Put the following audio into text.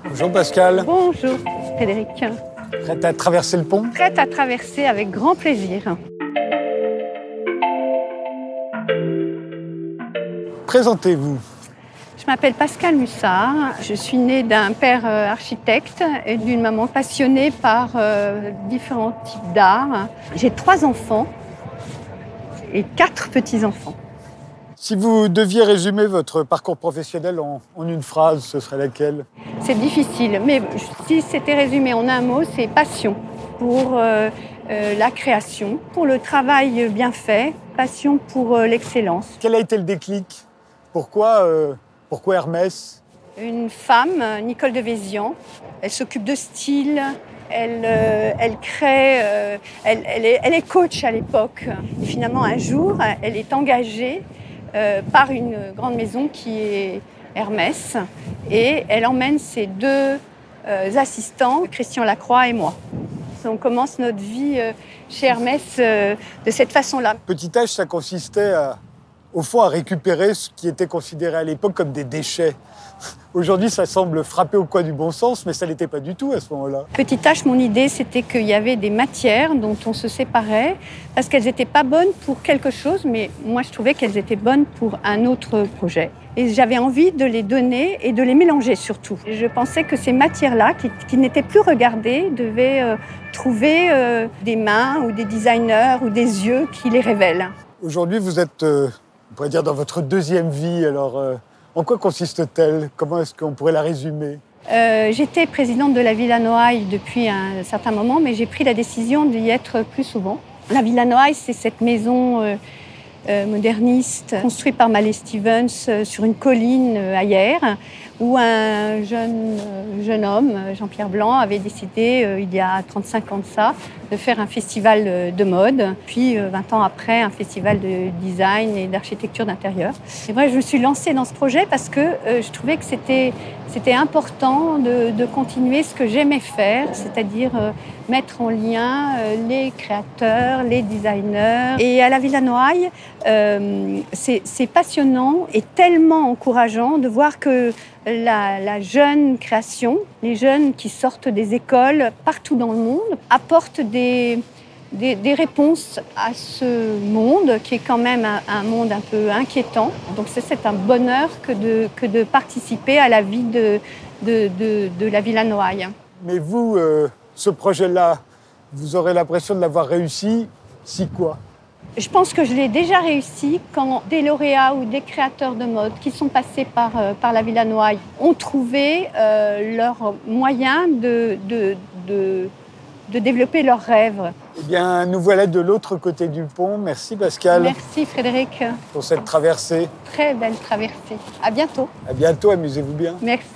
Bonjour Pascal. Bonjour Frédéric. Prête à traverser le pont? Prête à traverser avec grand plaisir. Présentez-vous. Je m'appelle Pascal Mussard. Je suis née d'un père architecte et d'une maman passionnée par différents types d'art. J'ai 3 enfants et 4 petits-enfants. Si vous deviez résumer votre parcours professionnel en une phrase, ce serait laquelle? C'est difficile, mais si c'était résumé en un mot, c'est passion pour la création, pour le travail bien fait, passion pour l'excellence. Quel a été le déclic? Pourquoi Hermès? Une femme, Nicole de Vézian, elle s'occupe de style, elle crée, elle est coach à l'époque. Et finalement, un jour, elle est engagée par une grande maison qui est Hermès et elle emmène ses 2 assistants, Christian Lacroix et moi. On commence notre vie chez Hermès de cette façon-là. Petit H, ça consistait au fond à récupérer ce qui était considéré à l'époque comme des déchets. Aujourd'hui, ça semble frapper au coin du bon sens, mais ça ne l'était pas du tout à ce moment-là. Petit H, mon idée, c'était qu'il y avait des matières dont on se séparait parce qu'elles n'étaient pas bonnes pour quelque chose, mais moi, je trouvais qu'elles étaient bonnes pour un autre projet. Et j'avais envie de les donner et de les mélanger surtout. Je pensais que ces matières-là, qui n'étaient plus regardées, devaient trouver des mains ou des designers ou des yeux qui les révèlent. Aujourd'hui, vous êtes, on pourrait dire, dans votre 2e vie. Alors, en quoi consiste-t-elle? Comment est-ce qu'on pourrait la résumer? J'étais présidente de la Villa Noailles depuis un certain moment, mais j'ai pris la décision d'y être plus souvent. La Villa Noailles, c'est cette maison moderniste construite par Mallet Stevens sur une colline à Hyères, où un jeune homme, Jean-Pierre Blanc, avait décidé, il y a 35 ans de ça, de faire un festival de mode, puis 20 ans après, un festival de design et d'architecture d'intérieur. C'est vrai, je me suis lancée dans ce projet parce que je trouvais que c'était important de continuer ce que j'aimais faire, c'est-à-dire mettre en lien les créateurs, les designers. Et à la Villa Noailles, c'est passionnant et tellement encourageant de voir que la jeune création, les jeunes qui sortent des écoles partout dans le monde, apportent des réponses à ce monde qui est quand même un monde un peu inquiétant. Donc c'est un bonheur que de participer à la vie de la Villa Noailles. Mais vous, ce projet-là, vous aurez l'impression de l'avoir réussi, si quoi? Je pense que je l'ai déjà réussi quand des lauréats ou des créateurs de mode qui sont passés par la Villa Noailles ont trouvé leur moyen de développer leurs rêves. Eh bien, nous voilà de l'autre côté du pont. Merci Pascal. Merci Frédéric. Pour cette traversée. Très belle traversée. À bientôt. À bientôt, amusez-vous bien. Merci.